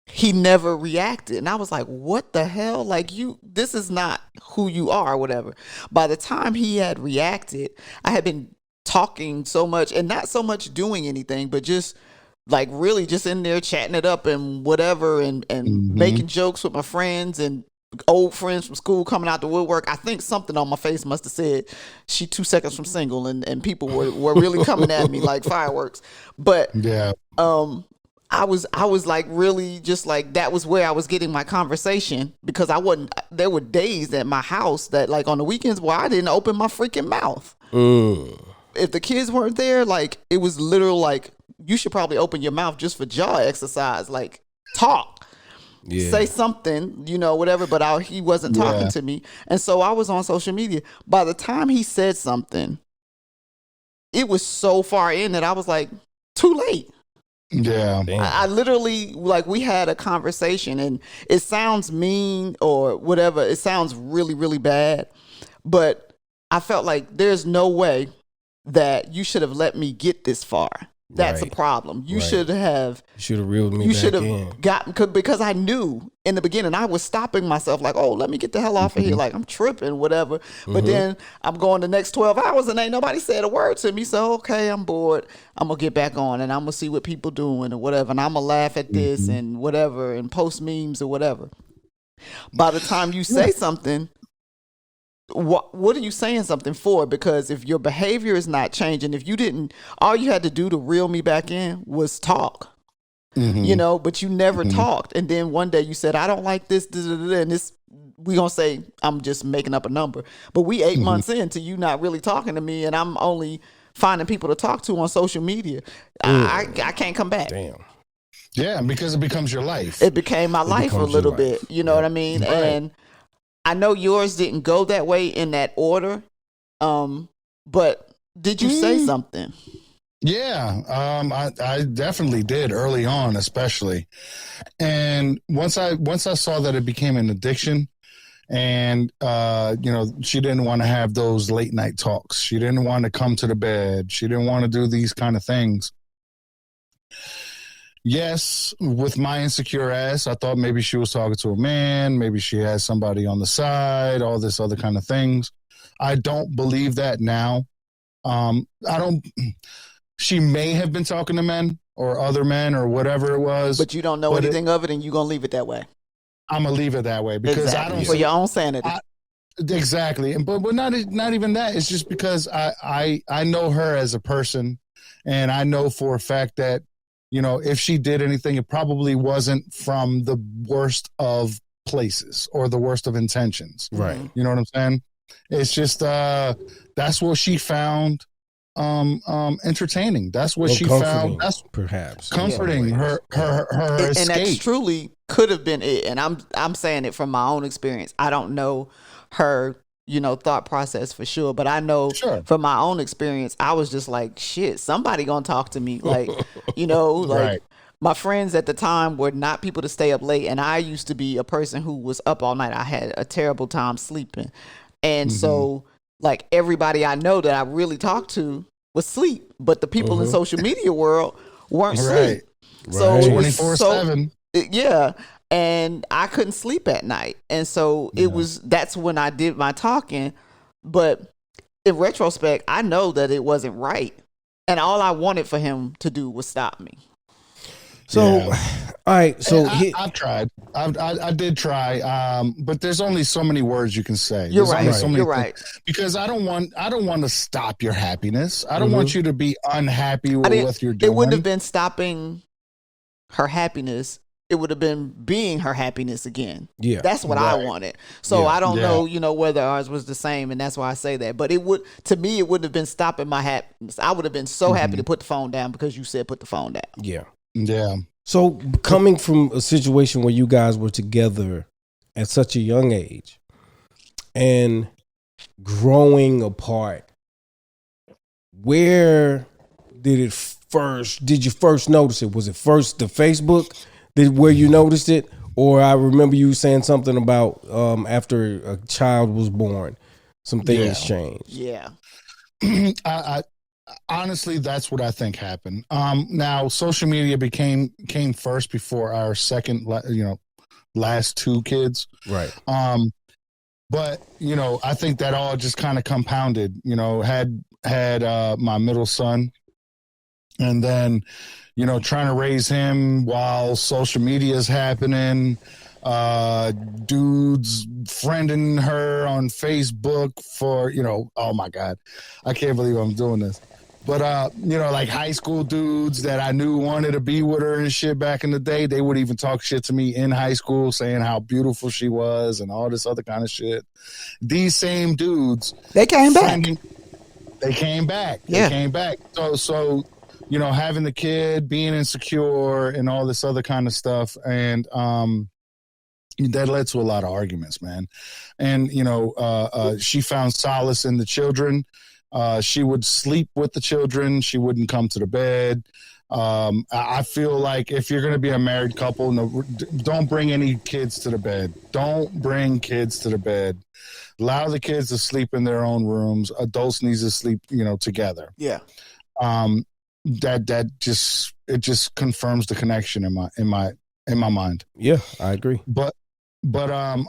he never reacted. And I was like, what the hell? Like, this is not who you are or whatever. By the time he had reacted, I had been talking so much and not so much doing anything, but just like really just in there chatting it up and whatever, and making jokes with my friends and old friends from school coming out the woodwork. I think something on my face must have said she 2 seconds from single, and people were really coming at me like fireworks. But I was like really just like, that was where I was getting my conversation, because there were days at my house that like on the weekends where I didn't open my freaking mouth. If the kids weren't there, like it was literal like, you should probably open your mouth just for jaw exercise, like talk, say something, whatever. But he wasn't talking to me. And so I was on social media. By the time he said something, it was so far in that I was like, too late. Yeah. I literally, like, we had a conversation, and it sounds mean or whatever. It sounds really, really bad. But I felt like there's no way that you should have let me get this far. That's a problem. You should have reeled me back in. Because I knew in the beginning, I was stopping myself like, oh, let me get the hell off of here. Like, I'm tripping, whatever. But then I'm going the next 12 hours and ain't nobody said a word to me. So, okay, I'm bored. I'm going to get back on and I'm going to see what people doing or whatever. And I'm going to laugh at this and whatever and post memes or whatever. By the time you say something, what are you saying something for? Because if your behavior is not changing, if you didn't, all you had to do to reel me back in was talk, but you never talked. And then one day you said, I don't like this, and this, we gonna say, I'm just making up a number, but we 8 months into you not really talking to me, and I'm only finding people to talk to on social media. I can't come back. Damn. Yeah, because it becomes your life. It became my life a little bit, you know what I mean? Right. And I know yours didn't go that way in that order, but did you say something? Yeah, I definitely did early on, especially. And once I saw that it became an addiction, and she didn't want to have those late night talks. She didn't want to come to the bed. She didn't want to do these kind of things. Yes, with my insecure ass, I thought maybe she was talking to a man, maybe she had somebody on the side, all this other kind of things. I don't believe that now. She may have been talking to men or other men or whatever it was. But you don't know anything of it, and you're going to leave it that way. I'm going to leave it that way because I don't. For your own sanity. Exactly. But not even that. It's just because I know her as a person, and I know for a fact that, if she did anything, it probably wasn't from the worst of places or the worst of intentions. Right. You know what I'm saying? It's just that's what she found entertaining. That's what she found. That's perhaps comforting her escape. And that truly could have been it. And I'm saying it from my own experience. I don't know her thought process for sure, but I know from my own experience, I was just like, shit, somebody gonna talk to me, like, right. My friends at the time were not people to stay up late, and I used to be a person who was up all night. I had a terrible time sleeping, and so like everybody I know that I really talked to was sleep, but the people in social media world weren't sleep. So 24/7. Yeah. And I couldn't sleep at night. And so that's when I did my talking. But in retrospect, I know that it wasn't right. And all I wanted for him to do was stop me. So, all right. So I've tried. I did try. But there's only so many words you can say. You're right. You're right. Because I don't want to stop your happiness. I don't want you to be unhappy with what you're doing. It wouldn't have been stopping her happiness. It would have been being her happiness again. Yeah, that's what I wanted. So I don't know, whether ours was the same, and that's why I say that. But it wouldn't have been stopping my happiness. I would have been so happy to put the phone down because you said put the phone down. Yeah, yeah. So coming from a situation where you guys were together at such a young age and growing apart, where did you first notice it? Was it first the Facebook? Where you noticed it, or I remember you saying something about after a child was born, some things changed. Yeah, I honestly, that's what I think happened. Now social media came first before our second, last two kids, right? But I think that all just kind of compounded. Had my middle son. And then, trying to raise him while social media is happening, dudes friending her on Facebook for, oh my God, I can't believe I'm doing this. But, like high school dudes that I knew wanted to be with her and shit back in the day, they would even talk shit to me in high school saying how beautiful she was and all this other kind of shit. These same dudes. They came back. They came back. Yeah. They came back. So, having the kid, being insecure and all this other kind of stuff. And, that led to a lot of arguments, man. And, she found solace in the children. She would sleep with the children. She wouldn't come to the bed. I feel like if you're going to be a married couple, don't bring any kids to the bed. Don't bring kids to the bed. Allow the kids to sleep in their own rooms. Adults need to sleep, together. Yeah. That just confirms the connection in my mind. Yeah, I agree. But then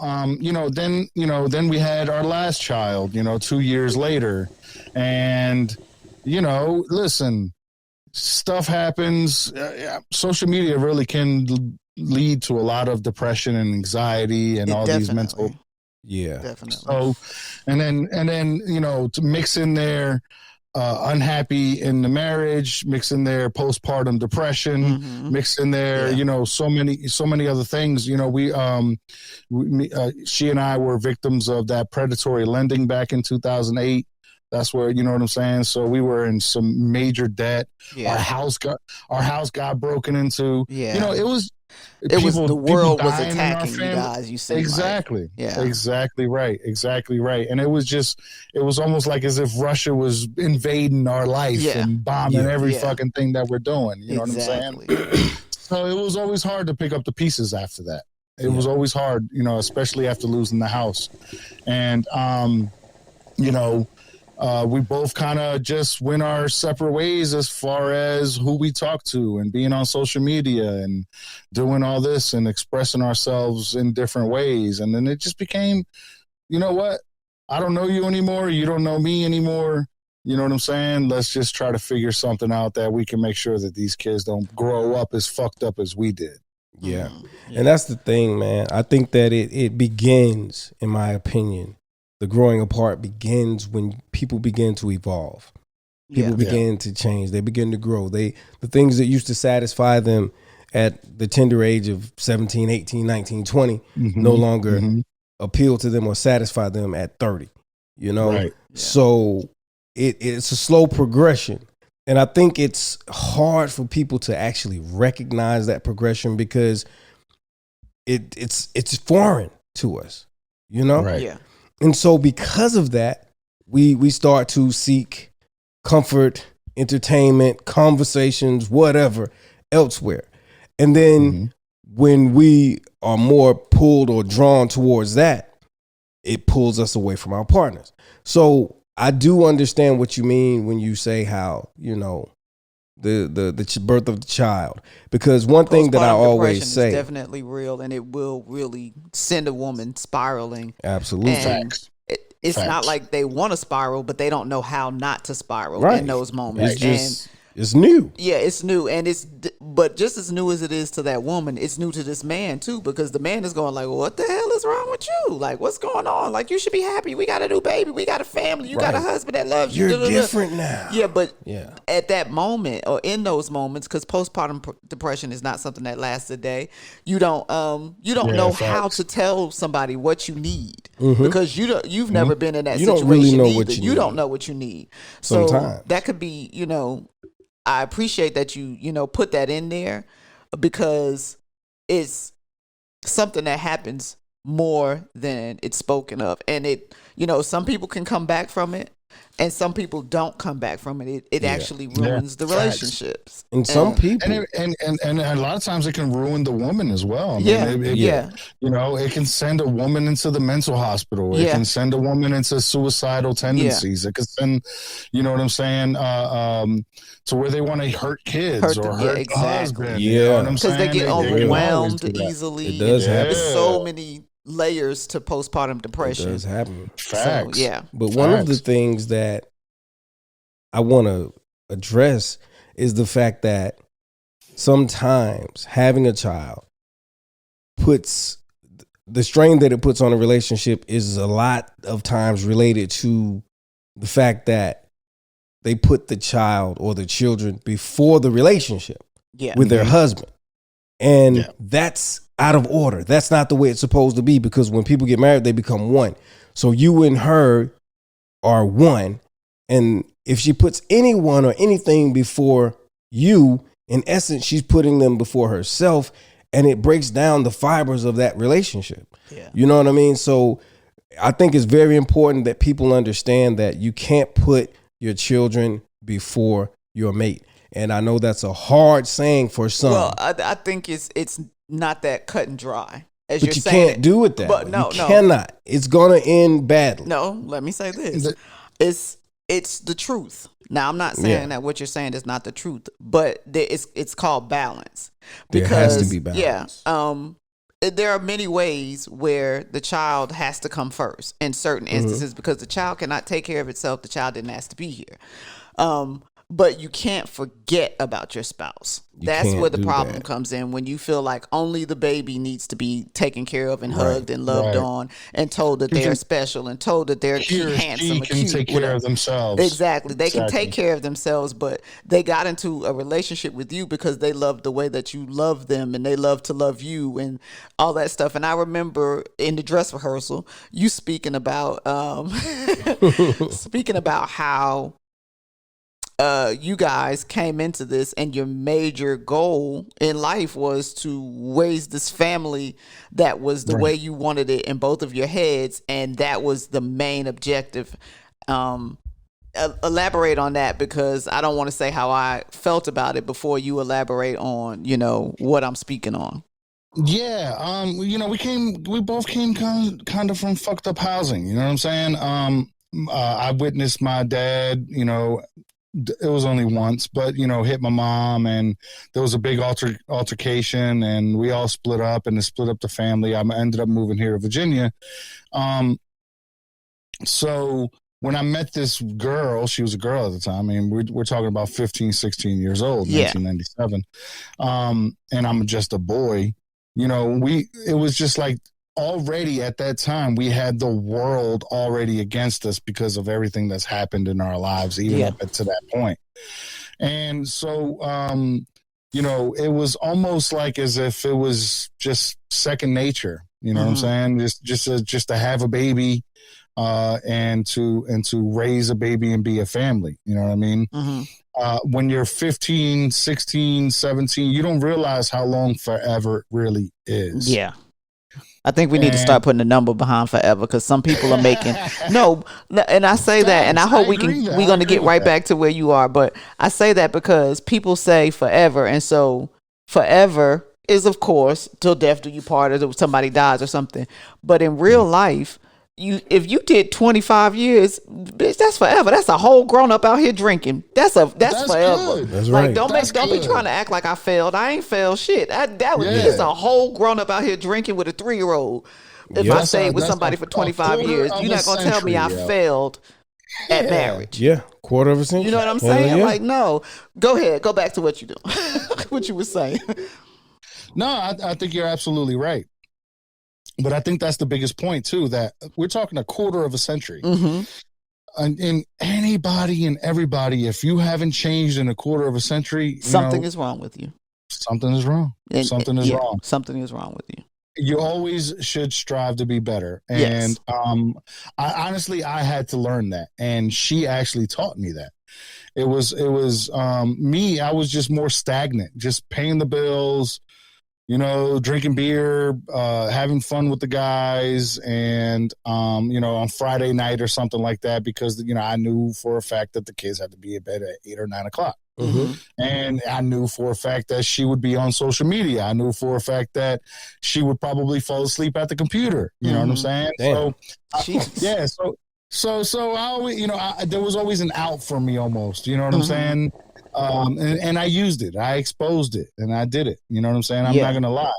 we had our last child, 2 years later, and listen, stuff happens. Social media really can lead to a lot of depression and anxiety and all these mental. Yeah, definitely. So, and then to mix in there. Unhappy in the marriage, mix in there postpartum depression, mix in there, so many other things. She and I were victims of that predatory lending back in 2008. That's where, you know what I'm saying? So we were in some major debt. Yeah. Our house got broken into. Yeah. It was the world was attacking you guys. You said exactly. Yeah. Exactly right. And it was almost like as if Russia was invading our life and bombing every fucking thing that we're doing. You know what I'm saying? So it was always hard to pick up the pieces after that. It was always hard, especially after losing the house. And we both kind of just went our separate ways as far as who we talk to and being on social media and doing all this and expressing ourselves in different ways. And then it just became, you know what? I don't know you anymore. You don't know me anymore. You know what I'm saying? Let's just try to figure something out that we can make sure that these kids don't grow up as fucked up as we did. Yeah. And that's the thing, man. I think that it begins, in my opinion, the growing apart begins when people begin to evolve. People begin to change. They begin to grow. The things that used to satisfy them at the tender age of 17, 18, 19, 20 no longer appeal to them or satisfy them at 30, Right. Yeah. So it's a slow progression. And I think it's hard for people to actually recognize that progression because it's foreign to us, Right. Yeah. And so because of that, we start to seek comfort, entertainment, conversations, whatever, elsewhere. And then when we are more pulled or drawn towards that, it pulls us away from our partners. So I do understand what you mean when you say how, the birth of the child, because one thing that I always say is definitely real, and it will really send a woman spiraling. Absolutely. And it's not like they want to spiral, but they don't know how not to spiral in those moments. It's new. Yeah, it's new, and but just as new as it is to that woman, it's new to this man too, because the man is going like, well, "What the hell is wrong with you? Like, what's going on? Like, you should be happy. We got a new baby. We got a family. You got a husband that loves you. You're different now." Yeah, but at that moment or in those moments, because postpartum depression is not something that lasts a day. You don't know how to tell somebody what you need because you've never been in that situation. Don't really know either. what you need. Don't know what you need. So sometimes that could be, I appreciate that you put that in there because it's something that happens more than it's spoken of. And some people can come back from it and some people don't come back from it. It actually ruins the relationships. And some people. And a lot of times it can ruin the woman as well. It can send a woman into the mental hospital. It can send a woman into suicidal tendencies. It can send, you know what I'm saying, to where they want to hurt kids or hurt the husband. Yeah. You know what I'm saying? Because they get overwhelmed easily. It does happen. There's so many layers to postpartum depression. It does happen. Facts. So, But one of the things that I want to address is the fact that sometimes having a child puts the strain that it puts on a relationship is a lot of times related to the fact that they put the child or the children before the relationship with their husband. And that's out of order. That's not the way it's supposed to be, because when people get married, they become one. So you and her are one. And if she puts anyone or anything before you, in essence, she's putting them before herself, and it breaks down the fibers of that relationship. Yeah. You know what I mean? So I think it's very important that people understand that you can't put your children before your mate. And I know that's a hard saying for some. Well, I think it's not that cut and dry. But you can't do it that way. You cannot. It's going to end badly. No, let me say this. It's the truth. Now, I'm not saying that what you're saying is not the truth, but it's called balance. Because, there has to be balance. Yeah. There are many ways where the child has to come first in certain instances, because the child cannot take care of itself. The child didn't ask to be here. But you can't forget about your spouse. That's where the problem comes in, when you feel like only the baby needs to be taken care of and hugged and loved on and told that they're special and told that they're handsome and cute. Take care of themselves. Exactly. They can take care of themselves, but they got into a relationship with you because they loved the way that you love them and they love to love you and all that stuff. And I remember in the dress rehearsal, you speaking about how you guys came into this and your major goal in life was to raise this family that was the way you wanted it in both of your heads, and that was the main objective. Elaborate on that, because I don't want to say how I felt about it before you elaborate on, what I'm speaking on. Yeah, we both came kind of from fucked up housing, you know what I'm saying? I witnessed my dad, it was only once, but, hit my mom, and there was a big altercation, and we all split up, and it split up the family. I ended up moving here to Virginia. So when I met this girl, she was a girl at the time. I mean, we're talking about 15, 16 years old, 1997. And I'm just a boy. It was just like, already at that time, we had the world already against us because of everything that's happened in our lives, even up to that point. And so, it was almost like as if it was just second nature. You know what I'm saying? Just to have a baby, and to raise a baby and be a family. You know what I mean? When you're 15, 16, 17, you don't realize how long forever really is. Yeah. I think we need to start putting a number behind forever, because some people are making and I say that, and I hope we're going to get right back to where you are. But I say that because people say forever. And so forever is, of course, till death do you part, or somebody dies or something. But in real life, if you did 25 years, bitch, that's forever. That's a whole grown up out here drinking. That's forever. Good. That's right. Don't be trying to act like I failed. I ain't failed shit. It's a whole grown up out here drinking with a 3-year-old. If I stayed with somebody for 25 years, you're not gonna tell me I failed at marriage. Yeah, quarter of a century. You know what I'm saying? Like, no. Go ahead. Go back to what you do. What you were saying. No, I think you're absolutely right. But I think that's the biggest point, too, that we're talking a quarter of a century. And anybody and everybody, if you haven't changed in a quarter of a century, something is wrong with you. Something is wrong. Something is wrong. Something is wrong with you. You always should strive to be better. And I had to learn that. And she actually taught me that. It was me. I was just more stagnant, just paying the bills, drinking beer, having fun with the guys, and, on Friday night or something like that, because, I knew for a fact that the kids had to be in bed at 8 or 9 o'clock. And I knew for a fact that she would be on social media. I knew for a fact that she would probably fall asleep at the computer. You know what I'm saying? Damn. So I always, there was always an out for me almost, you know what I'm saying? And I used it. I exposed it, and I did it. You know what I'm saying? I'm not going to lie.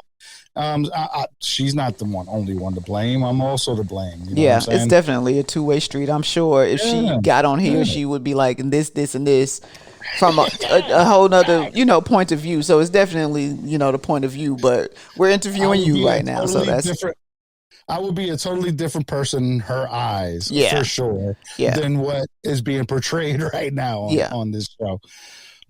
She's not the only one to blame. I'm also to blame. You know what I'm saying? It's definitely a two-way street. I'm sure if she got on here, she would be like, this, and this. from a whole nother, point of view. So it's definitely, the point of view, but we're interviewing you right now. So that's different. I would be a totally different person in her eyes, Yeah. for sure, Yeah. than what is being portrayed right now on this show.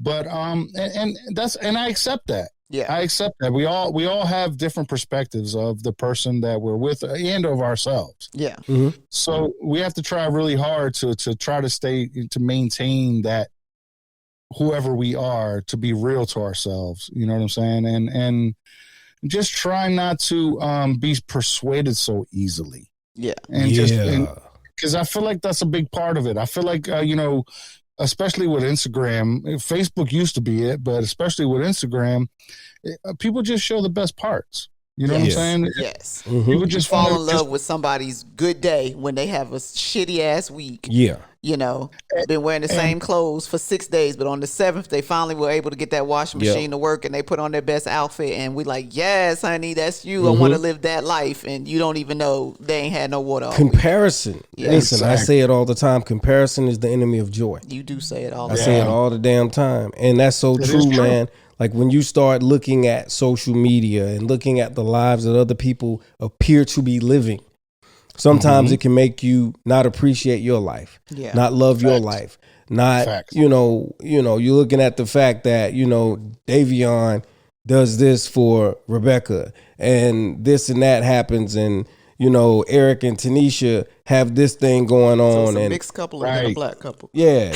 But and I accept that. Yeah. I accept that. We all have different perspectives of the person that we're with and of ourselves. Yeah. Mm-hmm. So we have to try really hard to try to maintain that, whoever we are, to be real to ourselves. You know what I'm saying? And just try not to be persuaded so easily. Yeah. And because I feel like that's a big part of it. I feel like, especially with Instagram, Facebook used to be it, but especially with Instagram, people just show the best parts. You know what I'm saying? Yes. Mm-hmm. People just fall in love with somebody's good day when they have a shitty ass week. Yeah. Been wearing the same clothes for 6 days, but on the 7th, they finally were able to get that washing machine to work, and they put on their best outfit, and we like, yes, honey, that's you. Mm-hmm. I want to live that life, and you don't even know they ain't had no water all Comparison. Yeah. Listen, Exactly. I say it all the time. Comparison is the enemy of joy. week. You do say it all I the say it time. all the damn time. And that's so is true, true. man. Like when you start looking at social media and looking at the lives that other people appear to be living, sometimes it can make you not appreciate your life, not love your life, not, you're looking at the fact that, Davion does this for Rebecca and this and that happens. And, Eric and Tanisha have this thing going on. So it's a and mixed couple and a black couple. yeah,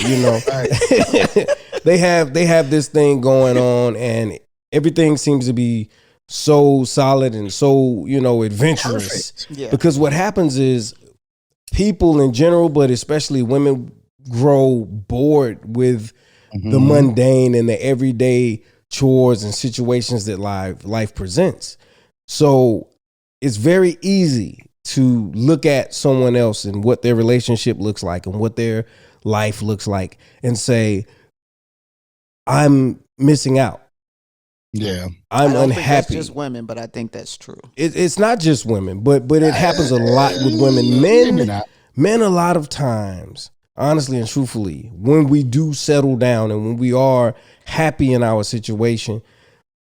they have this thing going on, and everything seems to be so solid and so adventurous. Yeah. Because what happens is people in general, but especially women, grow bored with the mundane and the everyday chores and situations that life presents. So it's very easy to look at someone else and what their relationship looks like and what their life looks like and say, I'm missing out. Yeah. I'm I don't think unhappy. that's just women, but I think that's true. It's not just women, but it happens a lot with women. Men a lot of times, honestly and truthfully, when we do settle down and when we are happy in our situation,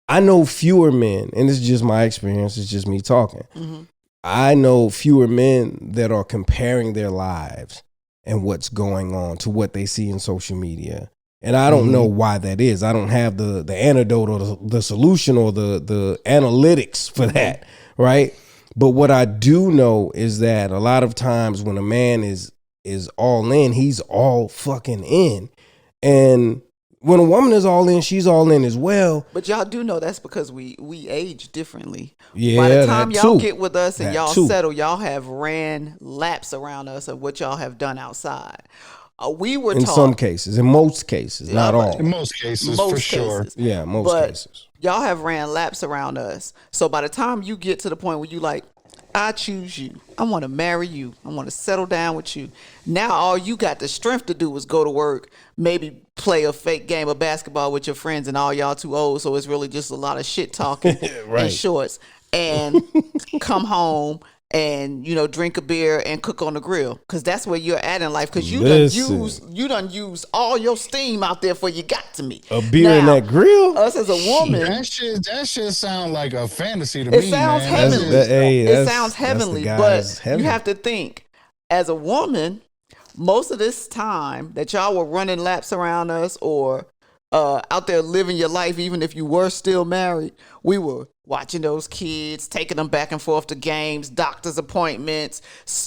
I know fewer men, and this is just my experience, it's just me talking. Mm-hmm. I know fewer men that are comparing their lives and what's going on to what they see in social media. And I don't know why that is. I don't have the antidote or the solution or the analytics for that, right? But what I do know is that a lot of times when a man is all in, he's all fucking in. And when a woman is all in, she's all in as well. But y'all do know that's because we age differently. Yeah, by the time that y'all too. get with us and That y'all too. settle, y'all have ran laps around us of what y'all have done outside. We were In taught some cases, in most cases, not all. In most cases, for sure. Yeah, most but cases. y'all have ran laps around us. So by the time you get to the point where you like, I choose you. I want to marry you. I want to settle down with you. Now all you got the strength to do is go to work, maybe play a fake game of basketball with your friends, and all y'all too old, so it's really just a lot of shit talking Right. and shorts, and come home and drink a beer and cook on the grill, because that's where you're at in life, because you done used all your steam out there for you got to me. A beer in that grill? Us as a woman, That shit sound like a fantasy to it me, sounds man. heavenly. That's- It sounds that's heavenly, the but guy's heaven. you have to think, as a woman, most of this time that y'all were running laps around us or out there living your life, even if you were still married, we were watching those kids, taking them back and forth to games, doctor's appointments.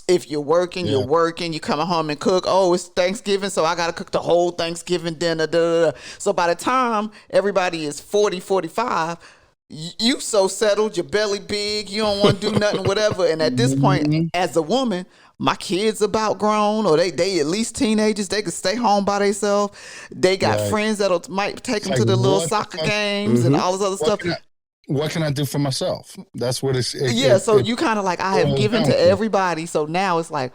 If you're working, you're working. You come home and cook. Oh, it's Thanksgiving, so I got to cook the whole Thanksgiving dinner. Da, da, da. So by the time everybody is 40, 45, you so settled, your belly big, you don't want to do nothing, whatever. And at this point, as a woman, my kids about grown, or they at least teenagers. They can stay home by themselves. They got friends that might take them to the little soccer games and all this other stuff. What can I do for myself? That's what it's. So you kind of like, I have given to everybody. So now it's like,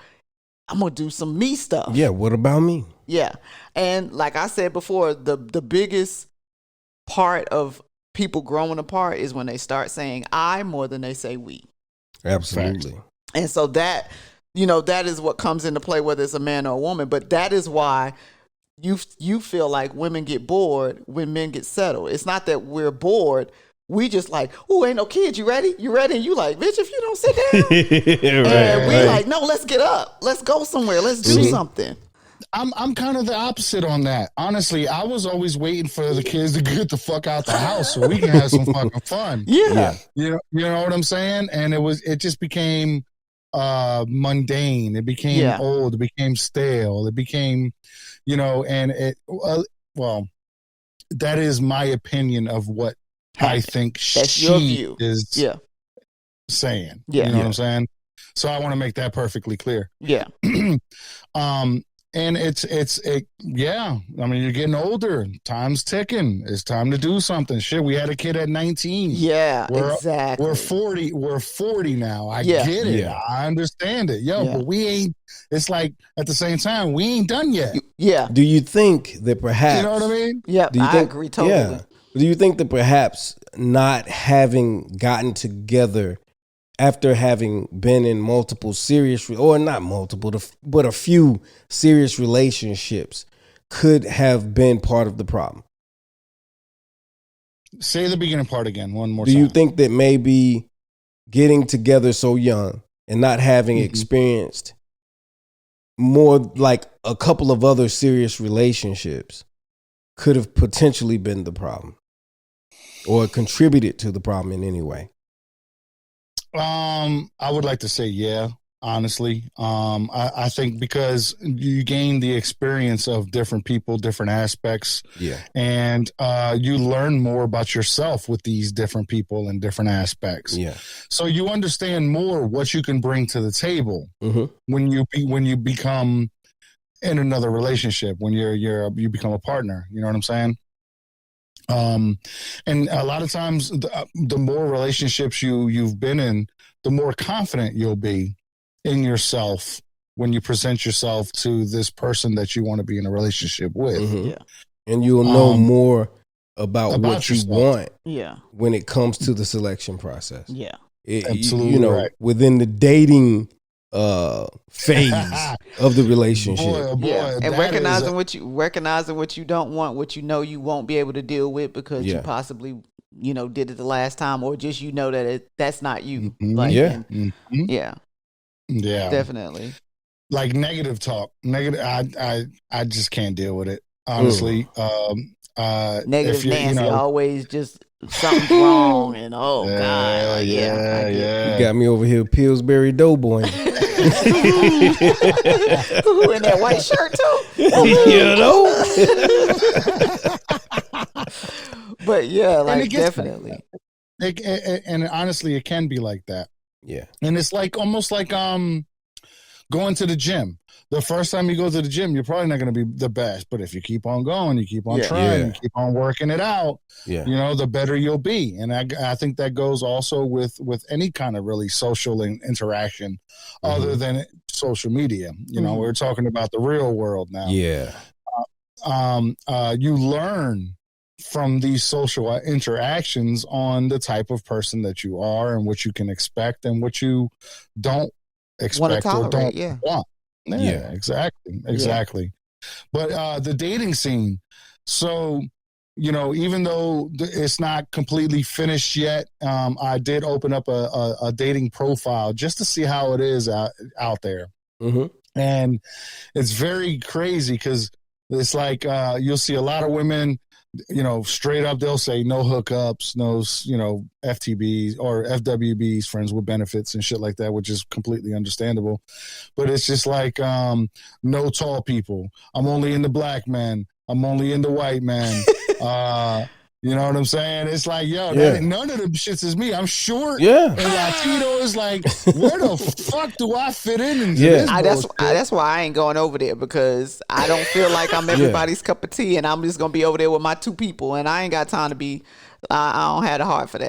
I'm going to do some me stuff. Yeah, what about me? Yeah. And like I said before, the biggest part of people growing apart is when they start saying I more than they say we. Absolutely. And so that, that is what comes into play, whether it's a man or a woman. But that is why you feel like women get bored when men get settled. It's not that we're bored. We just like, oh, ain't no kids. You ready? You ready? And you like, bitch, if you don't sit down. And we like, no, let's get up. Let's go somewhere. Let's do something. I'm kind of the opposite on that. Honestly, I was always waiting for the kids to get the fuck out the house so we can have some fucking fun. Yeah. You know what I'm saying? And it just became mundane. It became old. It became stale. It became, and well, that is my opinion of what I think that's your she view. is saying. Yeah. You know what I'm saying? So I want to make that perfectly clear. Yeah. And it's yeah. I mean, you're getting older. Time's ticking. It's time to do something. Shit, we had a kid at 19. Yeah, exactly. We're 40. We're 40 now. I get it. Yeah. I understand it. But we ain't. It's like at the same time, we ain't done yet. Yeah. Do you think that perhaps? You know what I mean? Yeah. I agree totally. Yeah. Do you think that perhaps not having gotten together after having been in multiple serious, or not multiple, but a few serious relationships could have been part of the problem? Say the beginning part again, one more time. Do you think that maybe getting together so young and not having experienced more like a couple of other serious relationships could have potentially been the problem or contributed to the problem in any way? I would like to say, yeah, honestly. I think because you gain the experience of different people, different aspects. Yeah. And you learn more about yourself with these different people and different aspects. Yeah. So you understand more what you can bring to the table when you become in another relationship, when you become a partner. You know what I'm saying? And a lot of times the more relationships you've been in, the more confident you'll be in yourself when you present yourself to this person that you want to be in a relationship with. Yeah. And you'll know more about what yourself. You want. Yeah. When it comes to the selection process. Yeah. Absolutely. Right. Within the dating phase of the relationship. Boy, and recognizing what you don't want, what you won't be able to deal with because you possibly did it the last time, or just that that's not you. Like, yeah, definitely. Like negative talk, I just can't deal with it, honestly. Negative Nancy, always just something's wrong, and God, You got me over here, Pillsbury Doughboy. Who in that white shirt too? But like definitely. And honestly, it can be like that. Yeah. And it's like almost like going to the gym. The first time you go to the gym, you're probably not going to be the best. But if you keep on going, you keep on trying, you keep on working it out, the better you'll be. And I think that goes also with any kind of really social interaction other than social media. We're talking about the real world now. Yeah. You learn from these social interactions on the type of person that you are and what you can expect and what you don't expect or don't want. Yeah, exactly. But the dating scene, so, even though it's not completely finished yet, I did open up a dating profile just to see how it is out there. And it's very crazy because it's like you'll see a lot of women, straight up, they'll say no hookups, no, FTBs or FWBs, friends with benefits and shit like that, which is completely understandable. But it's just like no tall people. I'm only into black men. I'm only into white men. You know what I'm saying? It's like, none of them shits is me. I'm short. Yeah. And Latino is like, where the fuck do I fit into this? That's why I ain't going over there, because I don't feel like I'm everybody's cup of tea, and I'm just going to be over there with my two people, and I ain't got time to be, I don't have the heart for that.